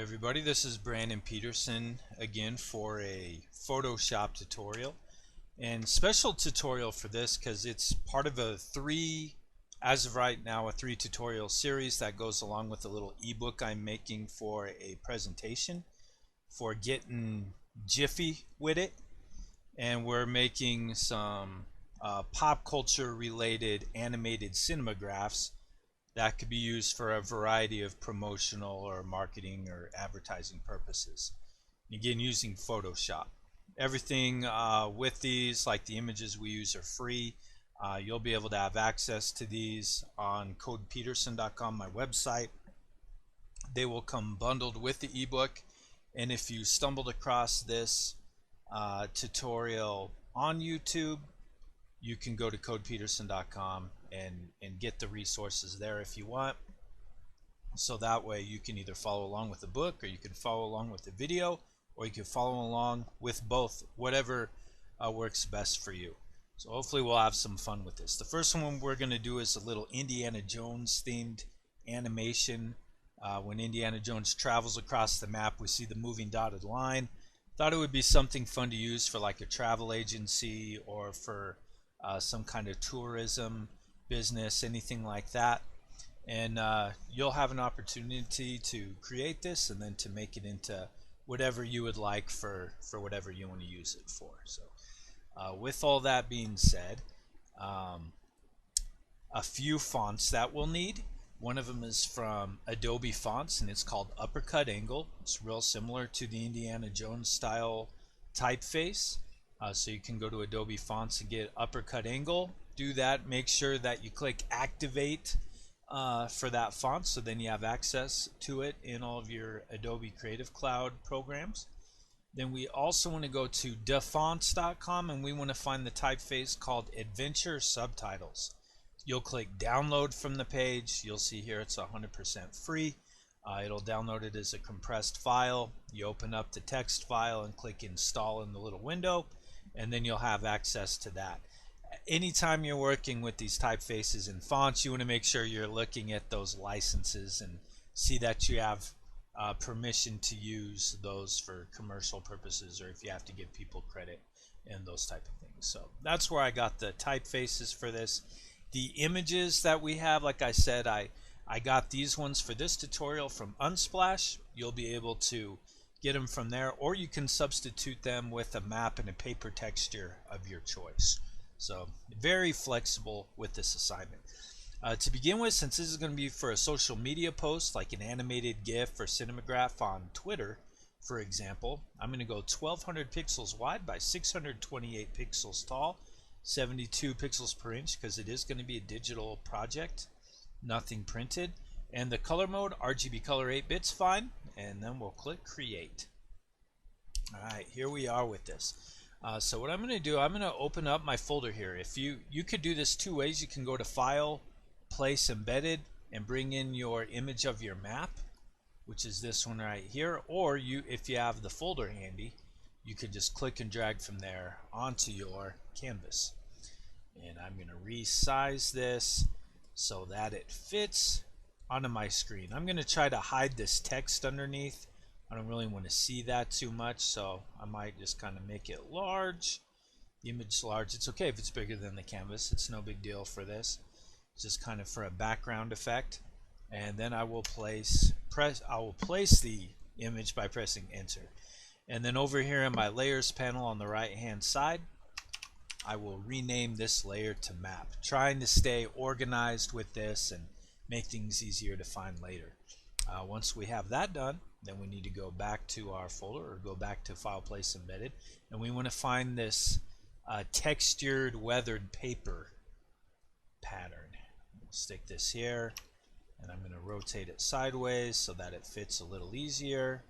Everybody, this is Brandon Peterson again for a Photoshop tutorial, and special tutorial for this because it's part of as of right now, a 3 tutorial series that goes along with a little ebook I'm making for a presentation for getting jiffy with it. And we're making some pop culture related animated cinemagraphs that could be used for a variety of promotional or marketing or advertising purposes. Again, using Photoshop. Everything with these, like the images we use, are free. You'll be able to have access to these on codepeterson.com, my website. They will come bundled with the ebook. And if you stumbled across this tutorial on YouTube, you can go to codepeterson.com and get the resources there if you want. So that way you can either follow along with the book, or you can follow along with the video, or you can follow along with both, whatever works best for you. So hopefully we'll have some fun with this. The first one we're going to do is a little Indiana Jones themed animation. When Indiana Jones travels across the map, we see the moving dotted line. Thought it would be something fun to use for like a travel agency or for some kind of tourism business, anything like that. And you'll have an opportunity to create this and then to make it into whatever you would like for whatever you want to use it for. So with all that being said, a few fonts that we'll need. One of them is from Adobe Fonts, and it's called Uppercut Angle. It's real similar to the Indiana Jones style typeface. So you can go to Adobe Fonts and get Uppercut Angle. Do that. Make sure that you click Activate for that font, so then you have access to it in all of your Adobe Creative Cloud programs. Then we also want to go to defonts.com, and we want to find the typeface called Adventure Subtitles. You'll click Download from the page. You'll see here it's 100% free. It'll download it as a compressed file. You open up the text file and click Install in the little window, and then you'll have access to that. Anytime you're working with these typefaces and fonts, you want to make sure you're looking at those licenses and see that you have permission to use those for commercial purposes, or if you have to give people credit and those type of things. So that's where I got the typefaces for this. The images that we have, like I said, I got these ones for this tutorial from Unsplash. You'll be able to get them from there, or you can substitute them with a map and a paper texture of your choice. So very flexible with this assignment. To begin with, since this is going to be for a social media post, like an animated GIF or cinemagraph on Twitter, for example, I'm going to go 1200 pixels wide by 628 pixels tall, 72 pixels per inch, because it is going to be a digital project, nothing printed. And the color mode, RGB color 8 bits, fine. And then we'll click Create. Alright, here we are with this. So what I'm going to do, I'm going to open up my folder here. If you could do this 2 ways. You can go to File, Place Embedded, and bring in your image of your map, which is this one right here. Or if you have the folder handy, you could just click and drag from there onto your canvas. And I'm going to resize this so that it fits onto my screen. I'm going to try to hide this text underneath. I don't really want to see that too much, so I might just kind of make it large. The image large. It's okay if it's bigger than the canvas. It's no big deal for this. It's just kind of for a background effect. And then I will place the image by pressing Enter. And then over here in my Layers panel on the right hand side, I will rename this layer to Map, trying to stay organized with this and make things easier to find later. Once we have that done, then we need to go back to our folder, or go back to File, Place, Embedded, and we want to find this textured weathered paper pattern. We'll stick this here, and I'm going to rotate it sideways so that it fits a little easier.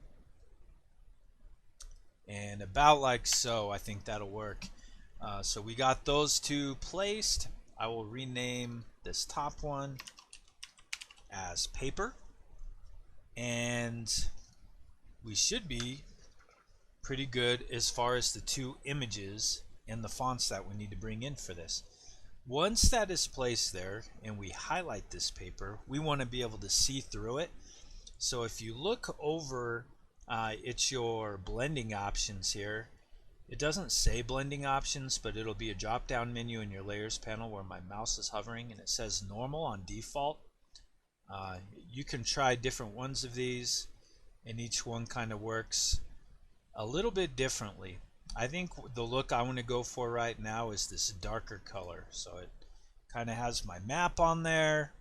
And about like so, I think that'll work. So we got those two placed. I will rename this top one as Paper, and we should be pretty good as far as the 2 images and the fonts that we need to bring in for this. Once that is placed there and we highlight this paper, we want to be able to see through it. So if you look over, it's your blending options here. It doesn't say blending options, but it'll be a drop down menu in your layers panel where my mouse is hovering, and it says normal on default. You can try different ones of these, and each one kind of works a little bit differently. I think the look I want to go for right now is this darker color. So it kind of has my map on there,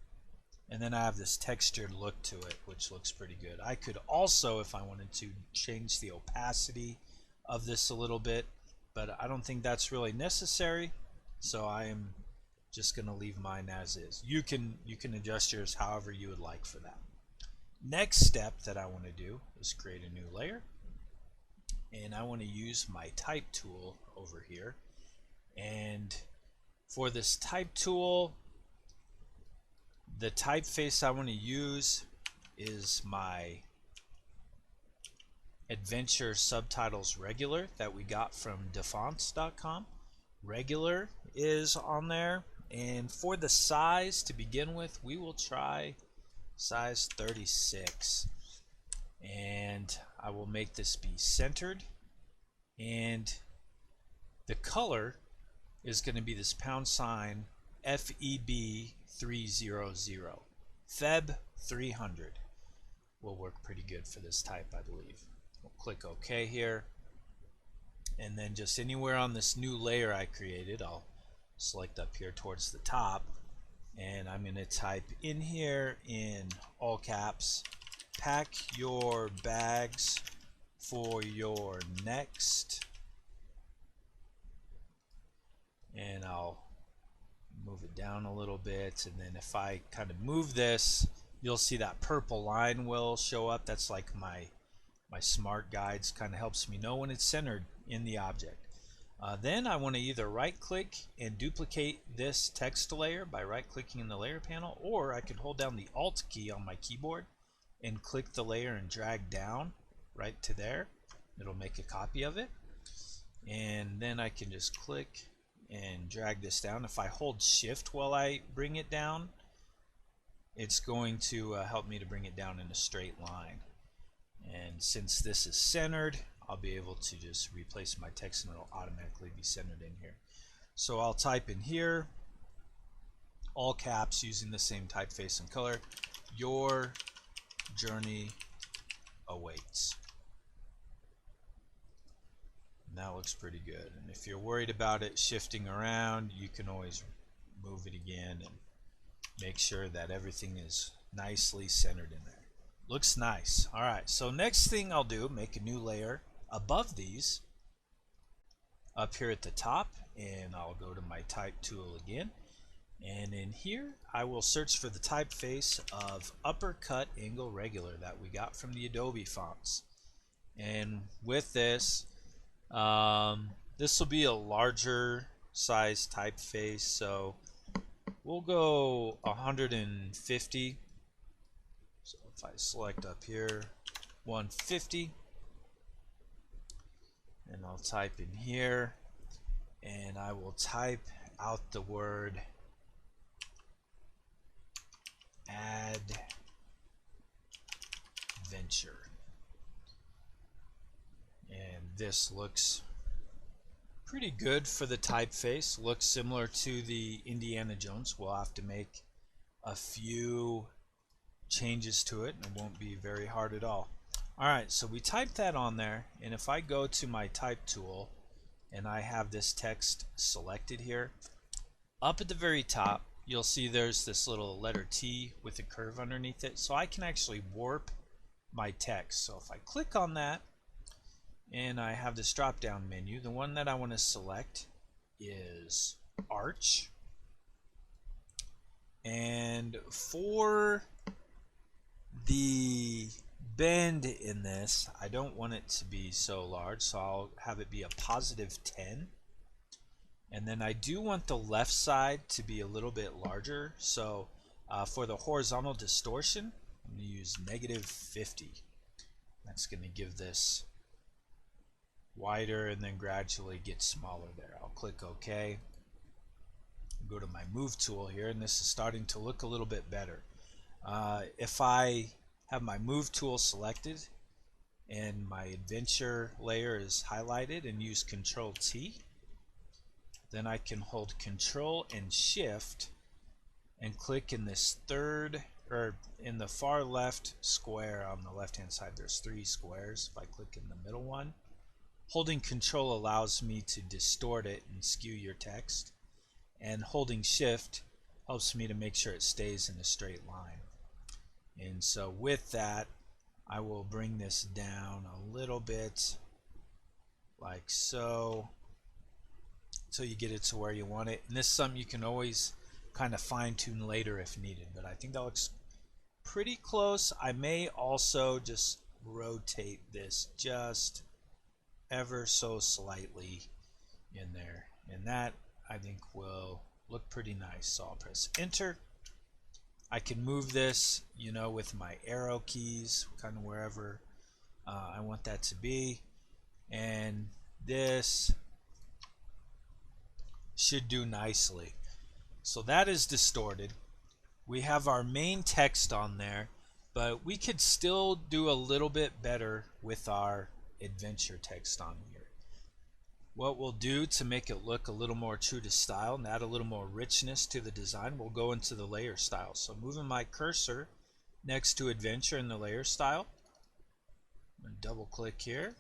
and then I have this textured look to it, which looks pretty good. I could also, if I wanted to, change the opacity of this a little bit, but I don't think that's really necessary, so I am just going to leave mine as is. You can adjust yours however you would like for that. Next step that I want to do is create a new layer, and I want to use my type tool over here. And for this type tool, the typeface I want to use is my Adventure Subtitles Regular that we got from defonts.com. Regular is on there, and for the size to begin with, we will try size 36, and I will make this be centered, and the color is going to be this # FEB 300. Feb 300 will work pretty good for this type, I believe. We'll click OK here, and then just anywhere on this new layer I created, I'll select up here towards the top, and I'm going to type in here in all caps, pack your bags for your next, and I'll move it down a little bit, and then if I kind of move this, you'll see that purple line will show up. That's like my smart guides, kind of helps me know when it's centered in the object. Then I want to either right click and duplicate this text layer by right clicking in the layer panel, or I could hold down the Alt key on my keyboard and click the layer and drag down right to there. It'll make a copy of it, and then I can just click and drag this down. If I hold shift while I bring it down, it's going to help me to bring it down in a straight line. And since this is centered, I'll be able to just replace my text and it'll automatically be centered in here. So I'll type in here, all caps using the same typeface and color, your journey awaits. And that looks pretty good. And if you're worried about it shifting around, you can always move it again and make sure that everything is nicely centered in there. Looks nice. Alright, so next thing I'll do, make a new layer above these up here at the top, and I'll go to my type tool again, and in here I will search for the typeface of Uppercut Angle Regular that we got from the Adobe fonts. And with this, this will be a larger size typeface, so we'll go 150. So if I select up here 150, and I'll type in here, and I will type out the word adventure. And this looks pretty good for the typeface. Looks similar to the Indiana Jones. We'll have to make a few changes to it, and it won't be very hard at all. Alright, so we typed that on there, and if I go to my type tool and I have this text selected here, up at the very top you'll see there's this little letter T with a curve underneath it, so I can actually warp my text. So if I click on that and I have this drop down menu, the one that I want to select is Arch, and for the bend in this, I don't want it to be so large, so I'll have it be a +10. And then I do want the left side to be a little bit larger, so for the horizontal distortion, I'm going to use -50. That's going to give this wider and then gradually get smaller there. I'll click OK. Go to my move tool here, and this is starting to look a little bit better. If I have my move tool selected and my adventure layer is highlighted, and use Control T. Then I can hold Control and Shift and click in this third, or in the far left square on the left hand side. There's 3 squares. If I click in the middle one, holding Control allows me to distort it and skew your text, and holding Shift helps me to make sure it stays in a straight line. And so with that, I will bring this down a little bit like so, until you get it to where you want it. And this is something you can always kind of fine tune later if needed, but I think that looks pretty close. I may also just rotate this just ever so slightly in there, and that I think will look pretty nice. So I'll press enter. I can move this, you know, with my arrow keys kind of wherever I want that to be, and this should do nicely. So that is distorted. We have our main text on there, but we could still do a little bit better with our adventure text on here. What we'll do to make it look a little more true to style and add a little more richness to the design, we'll go into the layer style. So moving my cursor next to adventure in the layer style, I'm going to double click here,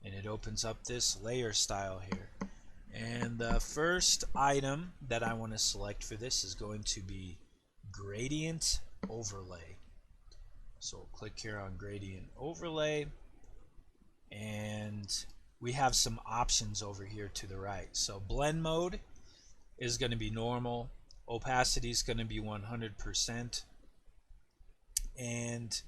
and it opens up this layer style here. And the first item that I want to select for this is going to be gradient overlay. So we'll click here on gradient overlay, and we have some options over here to the right. So blend mode is going to be normal, opacity is going to be 100%, and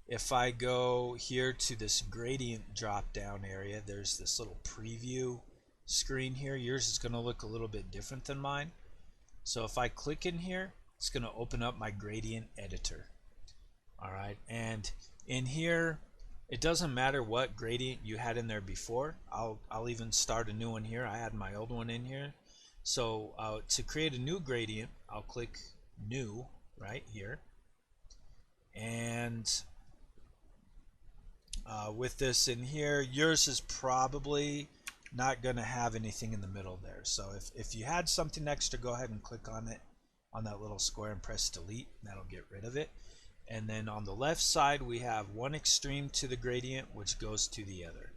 if I go here to this gradient drop down area, there's this little preview screen here. Yours is going to look a little bit different than mine. So if I click in here, it's going to open up my gradient editor. Alright, and in here it doesn't matter what gradient you had in there before. I'll even start a new one here. I had my old one in here. So to create a new gradient, I'll click new right here, and with this in here, yours is probably not going to have anything in the middle there. So if you had something extra, go ahead and click on it, on that little square, and press delete. That'll get rid of it. And then on the left side, we have one extreme to the gradient, which goes to the other.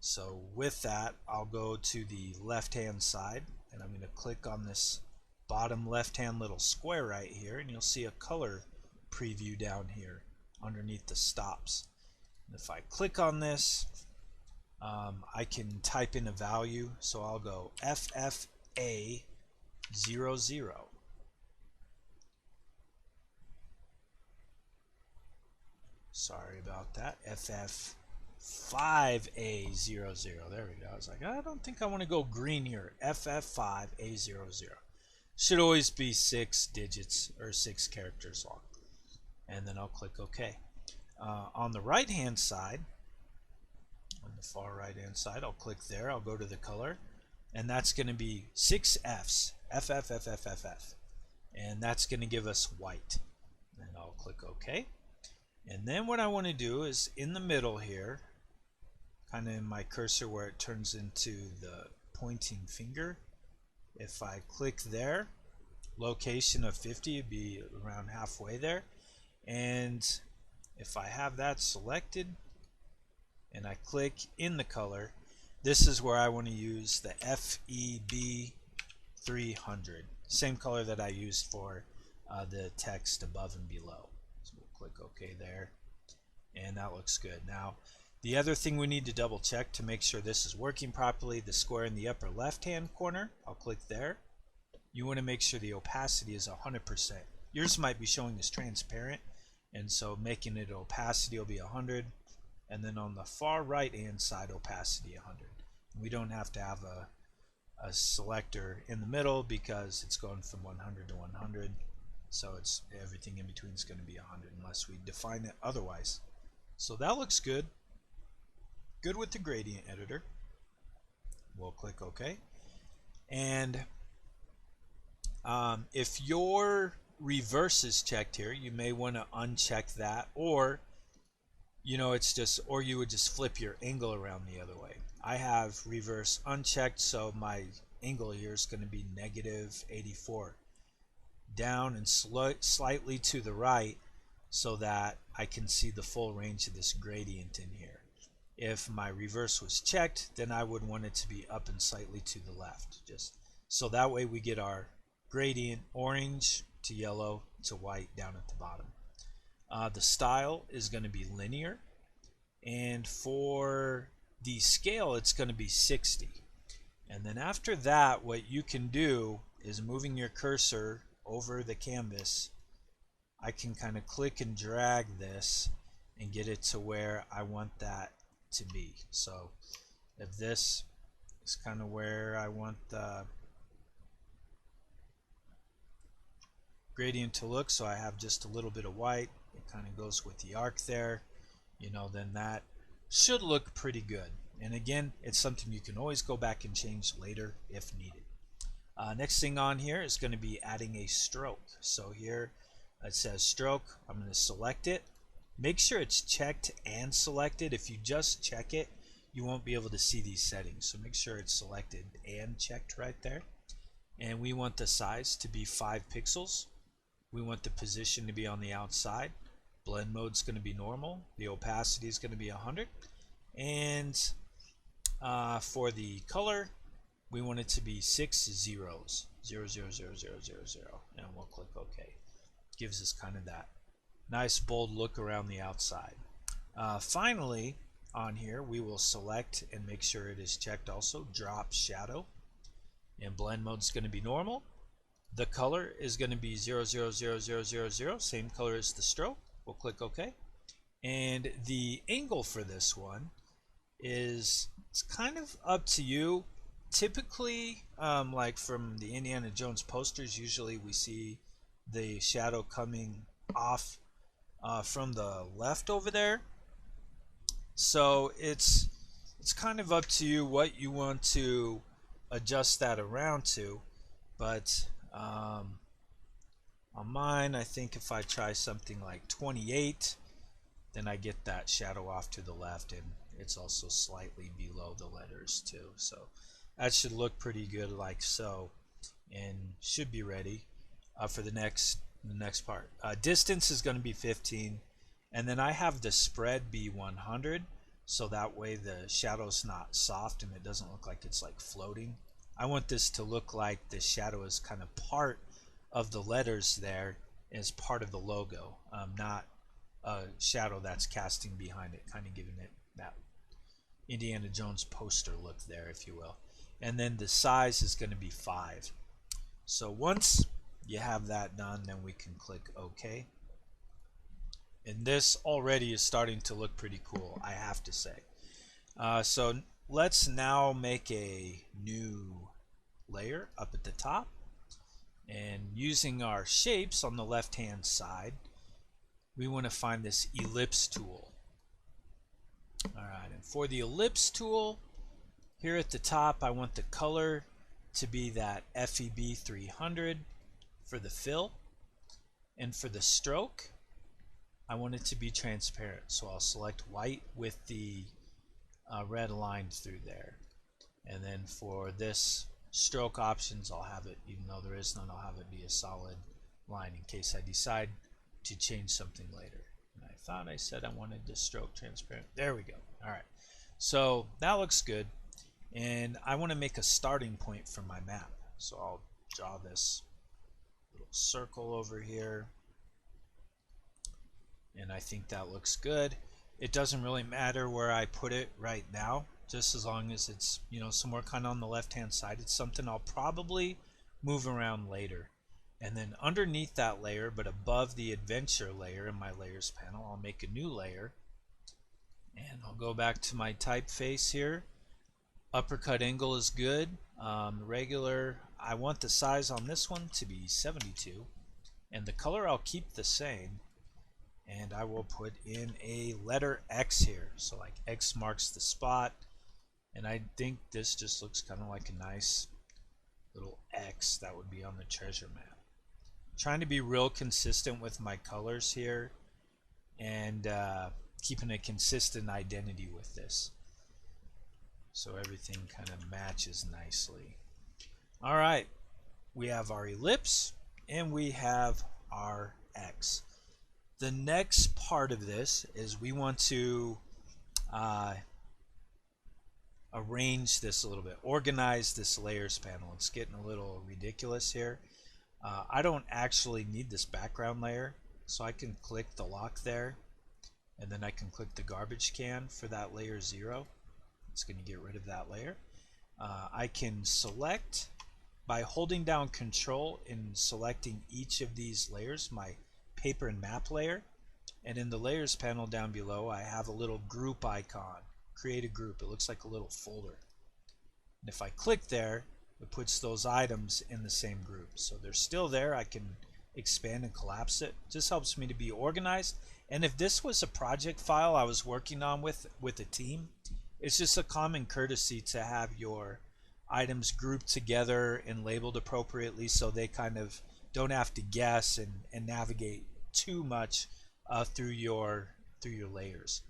So with that, I'll go to the left hand side, and I'm going to click on this bottom left hand little square right here, and you'll see a color preview down here underneath the stops. And if I click on this, I can type in a value. So I'll go FFA00. Sorry about that. FF5A00. There we go. I was like, I don't think I want to go green here. FF5A00. Should always be 6 digits or 6 characters long. And then I'll click OK. On the right hand side, on the far right hand side, I'll click there. I'll go to the color, and that's going to be 6 Fs. FFFFFF. And that's going to give us white. And I'll click OK. And then what I want to do is in the middle here, kind of in my cursor where it turns into the pointing finger, if I click there, location of 50 would be around halfway there. And if I have that selected and I click in the color, this is where I want to use the FEB300, same color that I used for the text above and below. So we'll click OK there, and that looks good. Now the other thing we need to double check to make sure this is working properly, the square in the upper left hand corner, I'll click there. You want to make sure the opacity is 100%. Yours might be showing as transparent, and so making it opacity will be 100, and then on the far right hand side, opacity 100. We don't have to have a selector in the middle because it's going from 100 to 100, so it's everything in between is going to be 100 unless we define it otherwise. So that looks good. Good with the gradient editor. We'll click OK. And if your reverse is checked here, you may want to uncheck that, or it's just, or you would just flip your angle around the other way. I have reverse unchecked, so my angle here is going to be -84 down and slightly to the right, so that I can see the full range of this gradient in here. If my reverse was checked, then I would want it to be up and slightly to the left, just so that way we get our gradient orange to yellow to white down at the bottom. The style is going to be linear, and for the scale it's going to be 60. And then after that, what you can do is, moving your cursor over the canvas, I can kind of click and drag this and get it to where I want that to be. So if this is kind of where I want the gradient to look, so I have just a little bit of white, it kind of goes with the arc there, then that should look pretty good. And again, it's something you can always go back and change later if needed. Next thing on here is going to be adding a stroke. So here it says stroke. I'm going to select it. Make sure it's checked and selected. If you just check it, you won't be able to see these settings. So make sure it's selected and checked right there. And we want the size to be 5 pixels. We want the position to be on the outside. Blend mode is going to be normal. The opacity is going to be 100. And for the color, we want it to be 6 zeros, 0, 0, 0, 0, 0, 0, and we'll click OK. Gives us kind of that nice bold look around the outside. Finally, on here, we will select and make sure it is checked also, drop shadow, and blend mode is going to be normal. The color is going to be 0, 0, 0, 0, 0, 0, same color as the stroke. We'll click OK. And the angle for this one is, it's kind of up to you. Typically, like from the Indiana Jones posters, usually we see the shadow coming off from the left over there. So it's kind of up to you what you want to adjust that around to. But on mine, I think if I try something like 28, then I get that shadow off to the left, and it's also slightly below the letters too. So that should look pretty good like so, and should be ready for the next part. Distance is going to be 15, and then I have the spread be 100, so that way the shadow's not soft and it doesn't look like it's like floating. I want this to look like the shadow is kind of part of the letters there, as part of the logo, not a shadow that's casting behind it, kind of giving it that Indiana Jones poster look there, if you will. And then the size is going to be 5. So once you have that done, then we can click OK. And this already is starting to look pretty cool, I have to say. So let's now make a new layer up at the top. And using our shapes on the left hand side, we want to find this ellipse tool. Alright, and for the ellipse tool, here at the top, I want the color to be that FEB 300 for the fill. And for the stroke, I want it to be transparent. So I'll select white with the red line through there. And then for this stroke options, I'll have it, even though there is none, I'll have it be a solid line in case I decide to change something later. And I thought I said I wanted the stroke transparent. There we go. Alright, so that looks good. And I want to make a starting point for my map. So I'll draw this little circle over here. And I think that looks good. It doesn't really matter where I put it right now, just as long as it's, somewhere kind of on the left hand side. It's something I'll probably move around later. And then underneath that layer, but above the adventure layer in my layers panel, I'll make a new layer. And I'll go back to my typeface here. Uppercut angle is good. Regular, I want the size on this one to be 72. And the color I'll keep the same. And I will put in a letter X here. So like X marks the spot. And I think this just looks kind of like a nice little X that would be on the treasure map. trying to be real consistent with my colors here and keeping a consistent identity with this, so everything kind of matches nicely. All right, we have our ellipse and we have our X. The next part of this is we want to arrange this a little bit, organize this layers panel. It's getting a little ridiculous here. I don't actually need this background layer, so I can click the lock there, and then I can click the garbage can for that layer 0. It's going to get rid of that layer. I can select by holding down Control and selecting each of these layers, my paper and map layer, and in the layers panel down below I have a little group icon, create a group. It looks like a little folder, and if I click there, it puts those items in the same group, so they're still there. I can expand and collapse it. Just helps me to be organized. And if this was a project file I was working on with a team, it's just a common courtesy to have your items grouped together and labeled appropriately, so they kind of don't have to guess and navigate too much through your layers.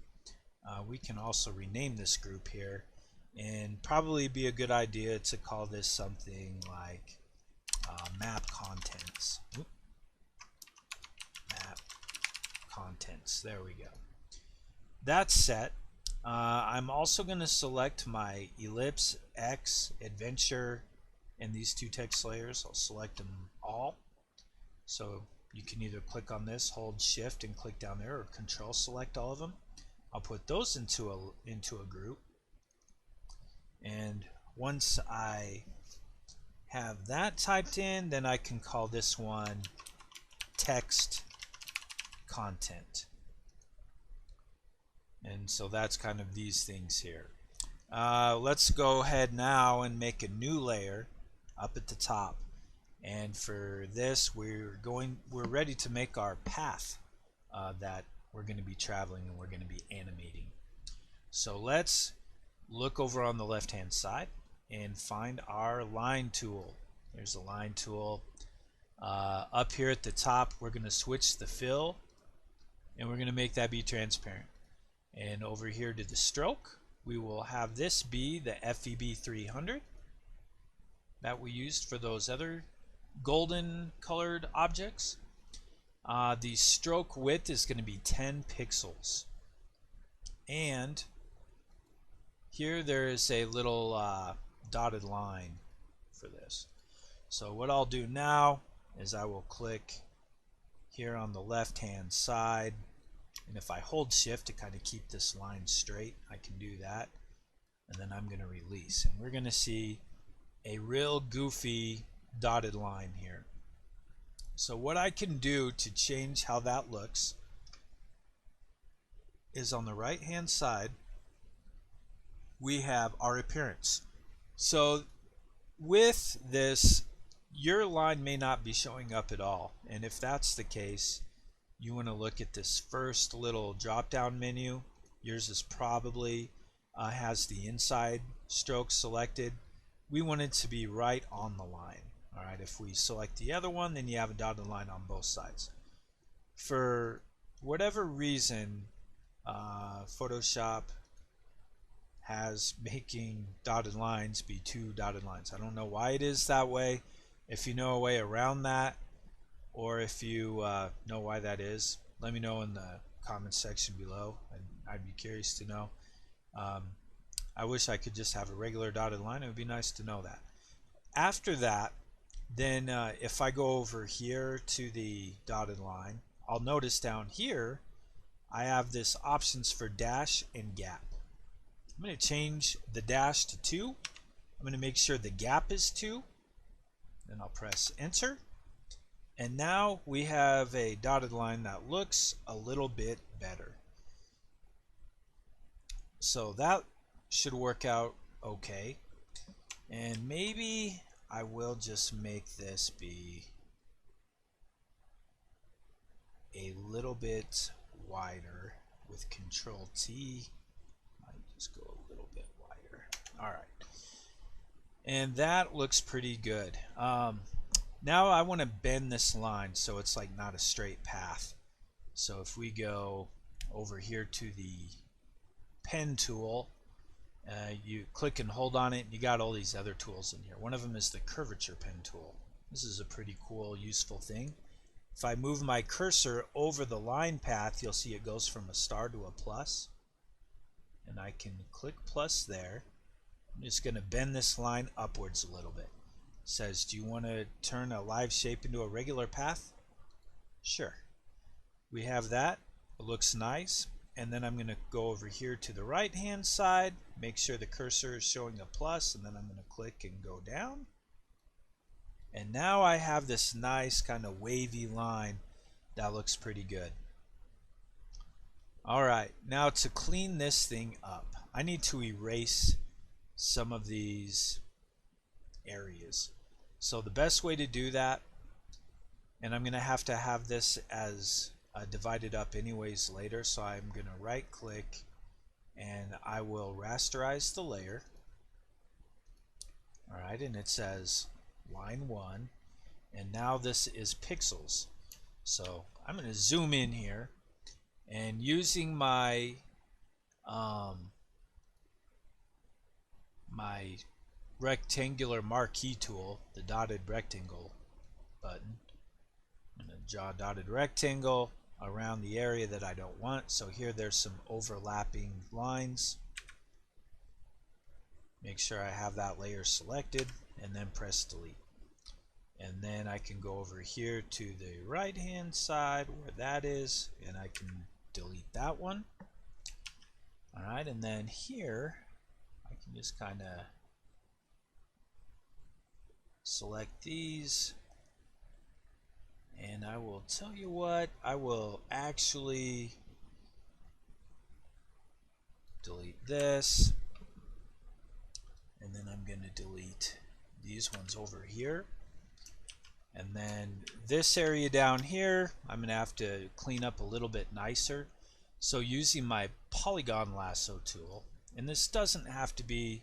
We can also rename this group here, and probably be a good idea to call this something like map contents. Map contents. There we go. That's set. I'm also going to select my ellipse, X, adventure, and these two text layers. I'll select them all. So you can either click on this, hold shift and click down there, or control select all of them. I'll put those into a group, and once I have that typed in, then I can call this one text content. And so that's kind of these things here. Let's go ahead now and make a new layer up at the top. And for this, we're ready to make our path that we're going to be traveling and we're going to be animating. So let's look over on the left hand side and find our line tool. There's the line tool. Up here at the top, we're going to switch the fill, and we're going to make that be transparent. And over here to the stroke, we will have this be the FEB 300 that we used for those other golden colored objects. The stroke width is going to be 10 pixels. And here there is a little dotted line for this. So what I'll do now is I will click here on the left hand side, and if I hold shift to kind of keep this line straight, I can do that, and then I'm going to release, and we're going to see a real goofy dotted line here. So what I can do to change how that looks is on the right hand side we have our appearance. So with this, your line may not be showing up at all, and if that's the case, you want to look at this first little drop down menu. Yours is probably has the inside stroke selected. We want it to be right on the line. Alright, if we select the other one, then you have a dotted line on both sides. For whatever reason, Photoshop has making dotted lines be two dotted lines. I don't know why it is that way. If you know a way around that, or if you know why that is, let me know in the comments section below. I'd be curious to know. I wish I could just have a regular dotted line. It would be nice to know that. After that, then if I go over here to the dotted line, I'll notice down here I have this options for dash and gap. I'm going to change the dash to 2. I'm going to make sure the gap is 2. Then I'll press enter. And now we have a dotted line that looks a little bit better. So that should work out okay. And maybe I will just make this be a little bit wider with Control T. I just go a little bit wider. All right. And that looks pretty good. Now I want to bend this line so it's like not a straight path. So if we go over here to the pen tool, you click and hold on it, and you got all these other tools in here. One of them is the curvature pen tool. This is a pretty cool, useful thing. If I move my cursor over the line path, you'll see it goes from a star to a plus. And I can click plus there. I'm just going to bend this line upwards a little bit. It says, do you want to turn a live shape into a regular path? Sure. We have that. It looks nice. And then I'm going to go over here to the right hand side, make sure the cursor is showing a plus, and then I'm going to click and go down. And now I have this nice kind of wavy line that looks pretty good. Alright, now to clean this thing up, I need to erase some of these areas. So the best way to do that, and I'm going to have this as divided up anyways later, so I'm going to right click and I will rasterize the layer. Alright, and it says line 1, and now this is pixels. So I'm going to zoom in here, and using my my rectangular marquee tool, the dotted rectangle button, I'm going to draw a dotted rectangle around the area that I don't want. So here there's some overlapping lines. Make sure I have that layer selected, and then press delete. And then I can go over here to the right hand side where that is, and I can delete that one. Alright, and then here I can just kind of select these, and I will tell you what, I will actually delete this, and then I'm going to delete these ones over here. And then this area down here, I'm going to have to clean up a little bit nicer. So using my polygon lasso tool, and this doesn't have to be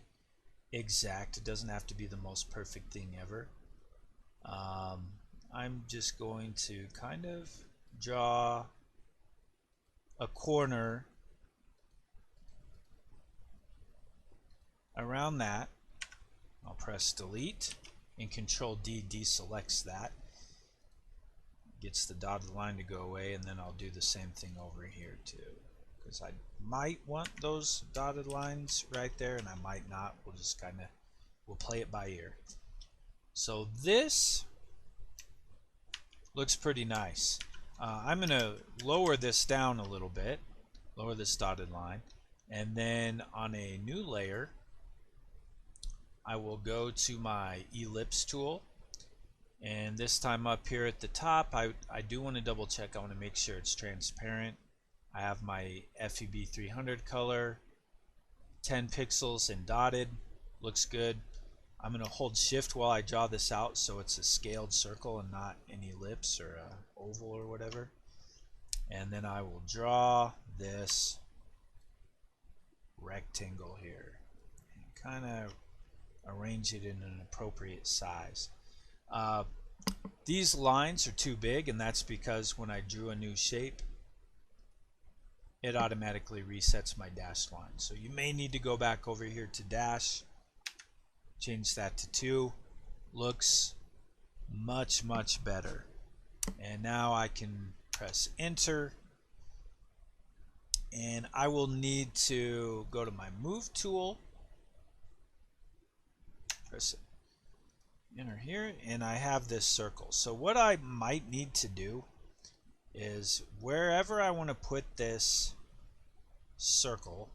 exact, it doesn't have to be the most perfect thing ever. I'm just going to kind of draw a corner around that. I'll press delete, and Control D deselects that. Gets the dotted line to go away, and then I'll do the same thing over here too, because I might want those dotted lines right there, and I might not. We'll just kind of, we'll play it by ear. So this looks pretty nice. I'm going to lower this down a little bit, lower this dotted line, and then on a new layer I will go to my ellipse tool, and this time up here at the top I do want to double check. I want to make sure it's transparent. I have my FEB 300 color, 10 pixels and dotted, looks good. I'm going to hold shift while I draw this out so it's a scaled circle and not an ellipse or a oval or whatever. And then I will draw this rectangle here and kind of arrange it in an appropriate size. These lines are too big, and that's because when I drew a new shape it automatically resets my dashed line. So you may need to go back over here to dash, change that to 2. Looks much better. And now I can press enter, and I will need to go to my move tool, press enter here, and I have this circle. So what I might need to do is wherever I want to put this circle,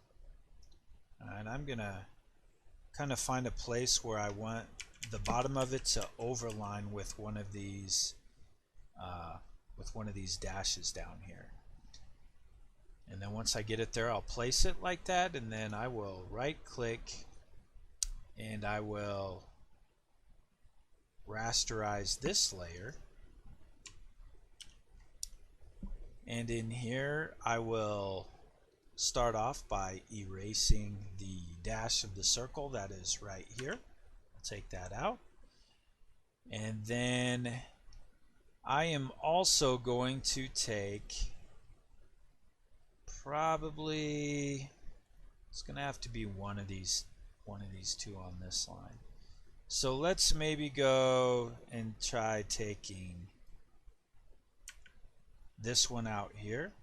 and I'm gonna kind of find a place where I want the bottom of it to overline with one of these dashes down here. And then once I get it there, I'll place it like that, and then I will right click and I will rasterize this layer, and in here I will start off by erasing the dash of the circle that is right here. I'll take that out, And then I am also going to take probably, it's going to have to be one of these two on this line. So let's maybe go and try taking this one out here.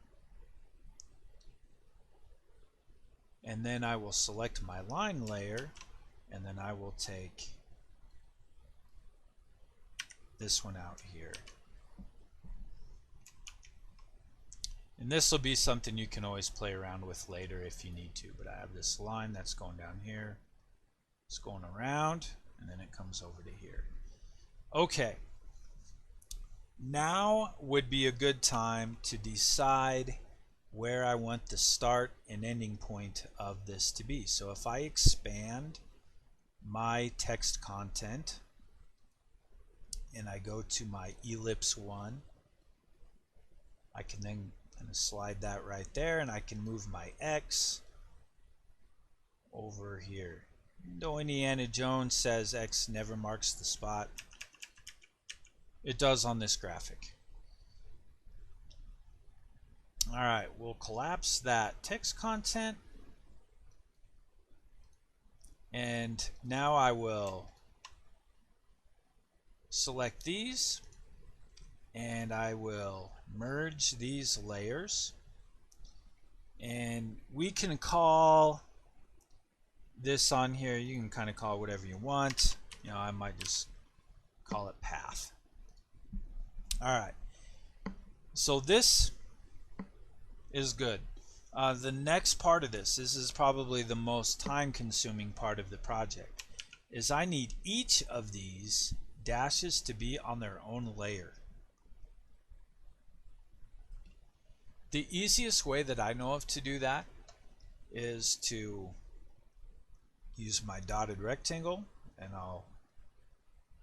And then I will select my line layer, and then I will take this one out here. And this will be something you can always play around with later if you need to. But I have this line that's going down here. It's going around, and then it comes over to here. Okay. Now would be a good time to decide where I want the start and ending point of this to be. So if I expand my text content and I go to my ellipse 1, I can then kind of slide that right there, and I can move my X over here. Though Indiana Jones says X never marks the spot, it does on this graphic. Alright, we'll collapse that text content, and now I will select these, and I will merge these layers, and we can call this on here, you can kind of call it whatever you want. You know, I might just call it path. Alright, so this is good. The next part of this is probably the most time consuming part of the project, is I need each of these dashes to be on their own layer. The easiest way that I know of to do that is to use my dotted rectangle, and I'll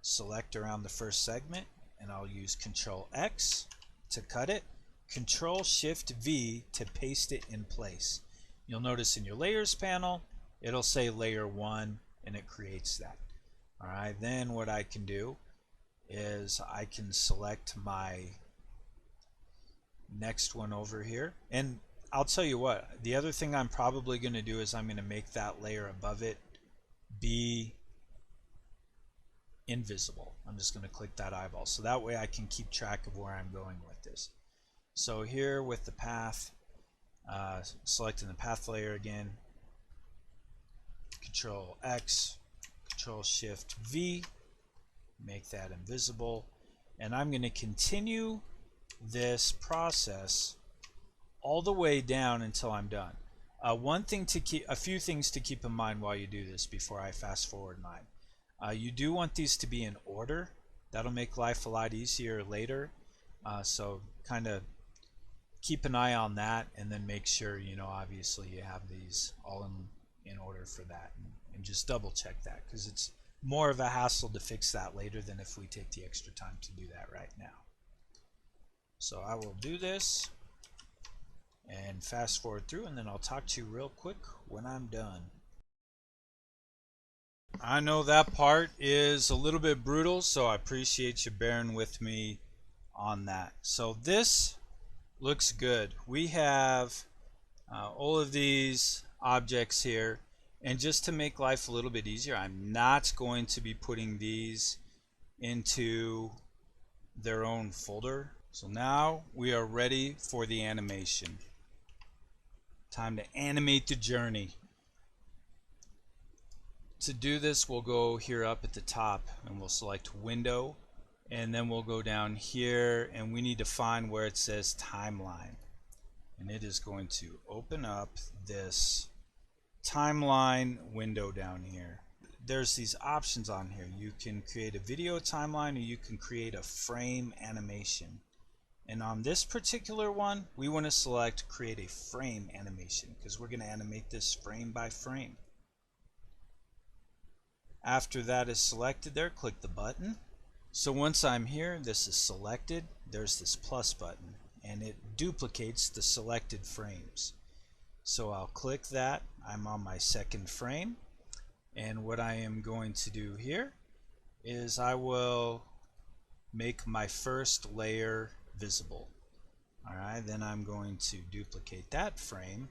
select around the first segment, and I'll use Control X to cut it, Control Shift V to paste it in place. You'll notice in your layers panel it'll say layer 1, and it creates that. Alright, then what I can do is I can select my next one over here, and I'll tell you what, the other thing I'm probably going to do is I'm going to make that layer above it be invisible. I'm just going to click that eyeball, so that way I can keep track of where I'm going with this. So here with the path, selecting the path layer again, Control X, Control Shift V, make that invisible, and I'm going to continue this process all the way down until I'm done. A few things to keep in mind while you do this before I fast forward mine. You do want these to be in order. That'll make life a lot easier later. So kind of keep an eye on that, and then make sure, you know, obviously you have these all in order for that, and just double check that, because it's more of a hassle to fix that later than if we take the extra time to do that right now. So I will do this and fast forward through, and then I'll talk to you real quick when I'm done. I know that part is a little bit brutal, so I appreciate you bearing with me on that. So this looks good. We have all of these objects here, and just to make life a little bit easier, I'm not going to be putting these into their own folder. So now we are ready for the animation. Time to animate the journey. To do this, we'll go here up at the top, and we'll select Window, and then we'll go down here, and we need to find where it says Timeline, and it is going to open up this timeline window down here. There's these options on here. You can create a video timeline, or you can create a frame animation. And on this particular one, we want to select create a frame animation, because we're going to animate this frame by frame. After that is selected there, click the button. So once I'm here, this is selected, there's this plus button, and it duplicates the selected frames. So I'll click that. I'm on my second frame, and what I am going to do here is I will make my first layer visible. Alright, then I'm going to duplicate that frame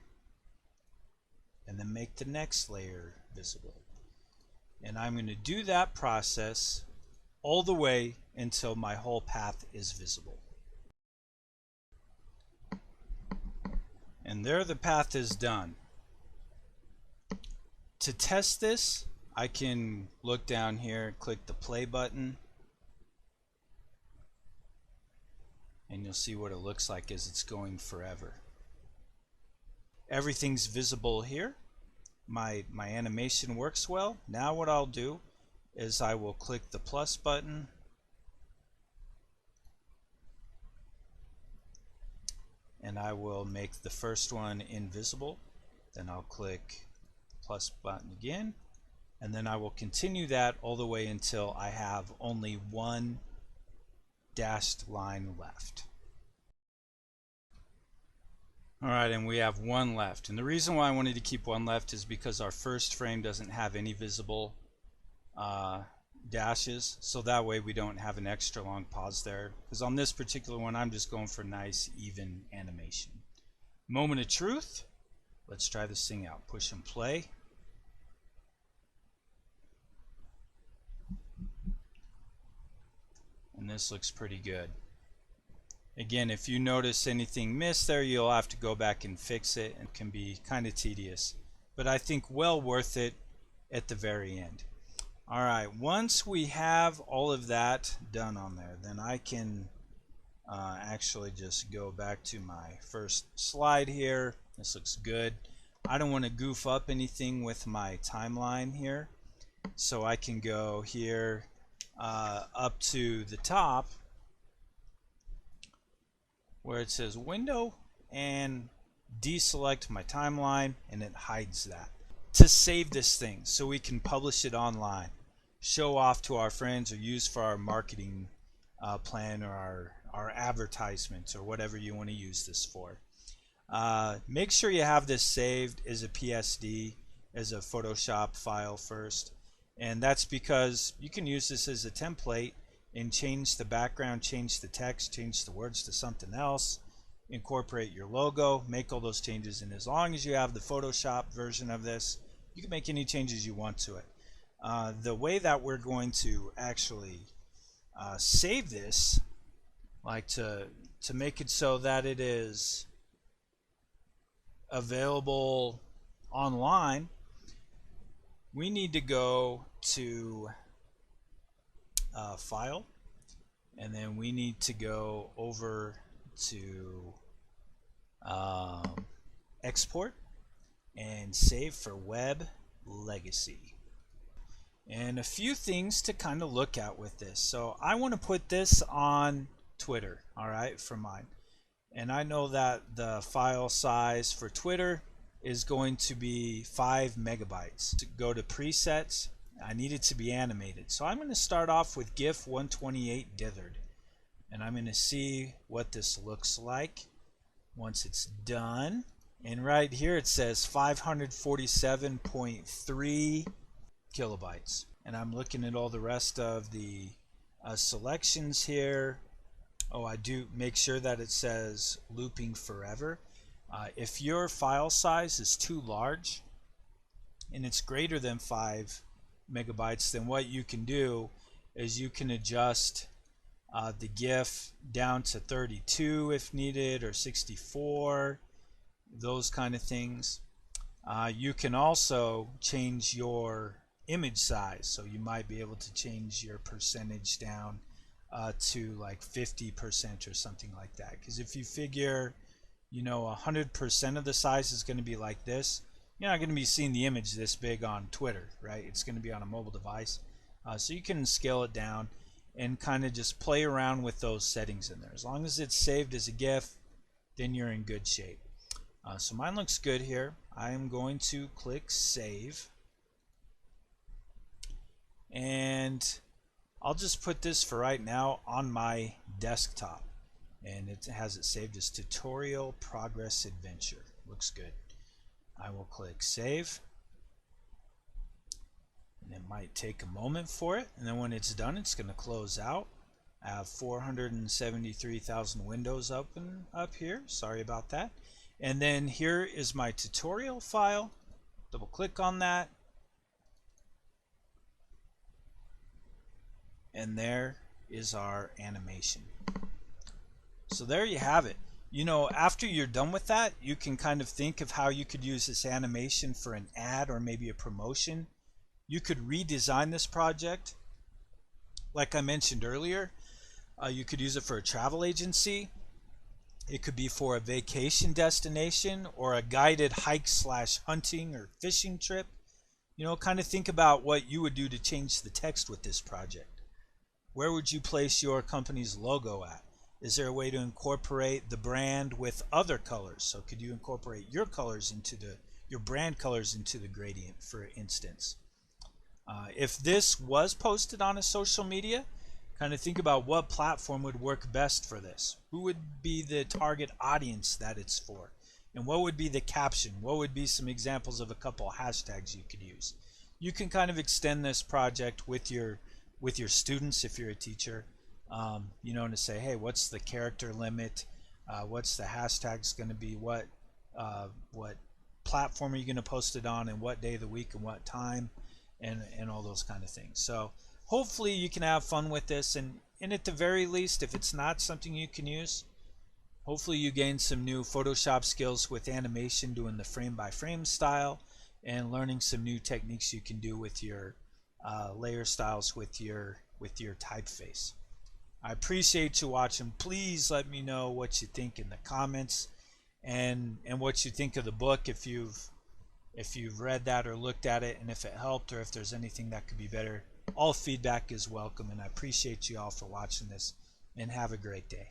and then make the next layer visible. And I'm going to do that process all the way until my whole path is visible. And there the path is done. To test this, I can look down here, click the play button, and you'll see what it looks like as it's going forever. Everything's visible here. My animation works well. Now what I'll do is I will click the plus button and I will make the first one invisible. Then I'll click the plus button again, and then I will continue that all the way until I have only one dashed line left. Alright, and we have one left. And the reason why I wanted to keep one left is because our first frame doesn't have any visible dashes, so that way we don't have an extra long pause there. Because on this particular one, I'm just going for nice, even animation. Moment of truth. Let's try this thing out. Push and play. And this looks pretty good. Again, if you notice anything missed there, you'll have to go back and fix it. It can be kind of tedious, but I think well worth it at the very end. Alright, once we have all of that done on there, then I can actually just go back to my first slide here. This looks good. I don't want to goof up anything with my timeline here, so I can go here up to the top where it says window and deselect my timeline, and it hides that. To save this thing so we can publish it online, show off to our friends, or use for our marketing plan or our advertisements or whatever you want to use this for. Make sure you have this saved as a PSD, as a Photoshop file first, and that's because you can use this as a template and change the background, change the text, change the words to something else, incorporate your logo, make all those changes. And as long as you have the Photoshop version of this, you can make any changes you want to it. The way that we're going to actually save this, like to make it so that it is available online, we need to go to File, and then we need to go over to Export and Save for Web Legacy. And a few things to kind of look at with this. So I want to put this on Twitter, alright, for mine. And I know that the file size for Twitter is going to be 5 megabytes. To go to presets, I need it to be animated. So I'm going to start off with GIF 128 dithered. And I'm going to see what this looks like once it's done. And right here it says 547.3 kilobytes. And I'm looking at all the rest of the selections here. Oh, I do make sure that it says looping forever. If your file size is too large and it's greater than 5 megabytes, then what you can do is you can adjust the GIF down to 32 if needed, or 64, those kind of things. You can also change your image size, so you might be able to change your percentage down to like 50% or something like that. Because if you figure, 100% of the size is going to be like this, you're not going to be seeing the image this big on Twitter, right? It's going to be on a mobile device. So you can scale it down and kind of just play around with those settings in there. As long as it's saved as a GIF, then you're in good shape. So mine looks good here. I am going to click Save. And I'll just put this for right now on my desktop. And it has it saved as Tutorial Progress Adventure. Looks good. I will click Save. And it might take a moment for it, and then when it's done, it's going to close out. I have 473,000 windows open up here. Sorry about that. And then here is my tutorial file. Double click on that. And there is our animation. So there you have it. You know, after you're done with that, you can kind of think of how you could use this animation for an ad or maybe a promotion. You could redesign this project. Like I mentioned earlier, you could use it for a travel agency. It could be for a vacation destination or a guided hike / hunting or fishing trip. You know, kind of think about what you would do to change the text with this project. Where would you place your company's logo at? Is there a way to incorporate the brand with other colors? So could you incorporate your colors into your brand colors into the gradient, for instance? If this was posted on a social media, kind of think about what platform would work best for this. Who would be the target audience that it's for? And what would be the caption? What would be some examples of a couple hashtags you could use? You can kind of extend this project with your students if you're a teacher, you know, to say, hey, what's the character limit? What's the hashtags going to be? What platform are you going to post it on, and what day of the week and what time, and all those kind of things. So hopefully you can have fun with this, and at the very least, if it's not something you can use, hopefully you gain some new Photoshop skills with animation, doing the frame by frame style, and learning some new techniques you can do with your layer styles with your typeface. I appreciate you watching. Please let me know what you think in the comments, and what you think of the book, if you've read that or looked at it, and if it helped, or if there's anything that could be better. All feedback is welcome, and I appreciate you all for watching this, and have a great day.